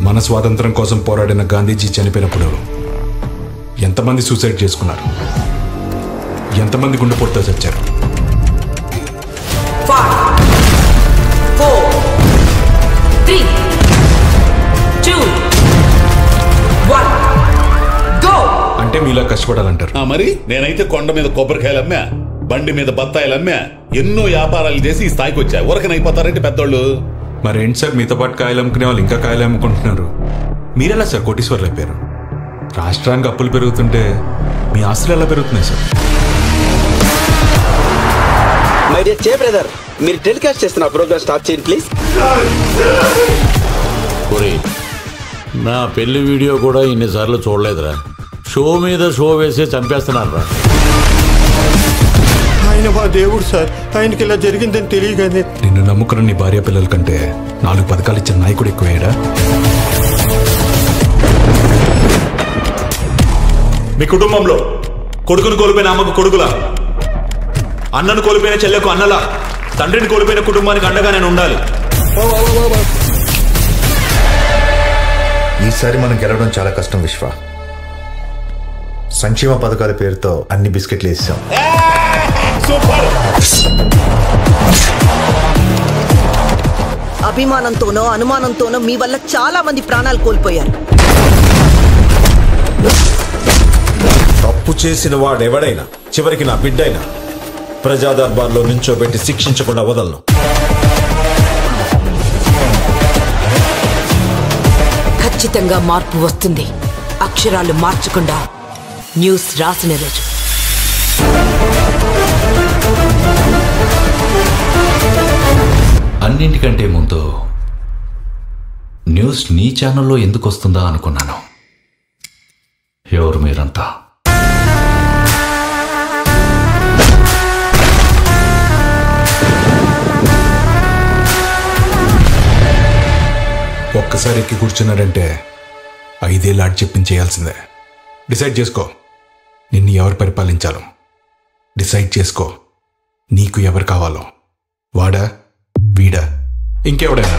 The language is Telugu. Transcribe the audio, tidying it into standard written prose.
మన స్వాతంత్రం కోసం పోరాడిన గాంధీజీ చనిపోయినప్పుడు ఎంతమంది సూసైడ్ చేసుకున్నారు, ఎంతమంది గుండెపోటుతో చచ్చారు? 5 4 3 2 1 గో. అంటే మీలా కష్టపడాలంటారు. మరి నేనైతే కొండ మీద కొబ్బరికాయలు అమ్మా, బండి మీద బత్తాయిలు అమ్మా, ఎన్నో వ్యాపారాలు చేసి ఈ స్థాయికి వచ్చా. ఊరకనైపోతారంటే పెద్దోళ్ళు. మరేంటి సార్, మీతో పాటు కాయలు అమ్ముకునే వాళ్ళు ఇంకా కాయలు అమ్ముకుంటున్నారు? మీరెలా సార్ కోటీశ్వర్లు అయిపోయారు? రాష్ట్రానికి అప్పులు పెరుగుతుంటే మీ ఆస్తులు ఎలా పెరుగుతున్నాయి సార్? మై డియర్ చే బ్రదర్, మీరు టెలికాస్ట్ చేస్తున్న ప్రోగ్రామ్ స్టార్ట్ చేయండి ప్లీజ్. నా పెళ్లి వీడియో కూడా ఇన్నిసార్లు చూడలేదురా. షో మీద షో వేసి చంపేస్తున్నారా. ఆయన మా దేవుడు సార్, ఆయనకి ఇలా జరిగిందని తెలియగానే. నిన్ను నమ్ముకున్న నీ భార్య పిల్లల కంటే 4 పథకాలు ఇచ్చిన నాయకుడు ఎక్కువయ్యాడా? మీ కుటుంబంలో కొడుకును కోల్పోయిన అమ్మకు కొడుకులా, అన్నను కోల్పోయిన చెల్లెకు అన్నలా, తండ్రిని కోల్పోయిన కుటుంబానికి అండగా నేను ఉండాలి. ఈసారి మనం గెలవడం చాలా కష్టం విశ్వ. సంక్షేమ పథకాల పేరుతో అన్ని బిస్కెట్లు వేసాం. అభిమానంతోనో అనుమానంతోనో మీ వల్ల చాలా మంది ప్రాణాలు కోల్పోయారు. తప్పు చేసిన వాడెవడైనా చివరికి నా బిడ్డైనా ప్రజా దర్బార్లో నించోబెట్టి శిక్షించకుండా వదలను. ఖచ్చితంగా మార్పు వస్తుంది. అక్షరాలు మార్చకుండా న్యూస్ రాసిన రోజు. అన్నింటికంటే ముందు న్యూస్ నీ ఛానల్లో ఎందుకు వస్తుందా అనుకున్నాను. ఎవరు మీరంతా? ఒక్కసారి ఎక్కి కూర్చున్నాడంటే 5 ఏళ్ళు ఆడి చెప్పించేయాల్సిందే. డిసైడ్ చేసుకో, నిన్ను ఎవరు పరిపాలించాలో. డిసైడ్ చేసుకో, నీకు ఎవరు కావాలో. వాడా, వీడా, ఇంకెవడైనా.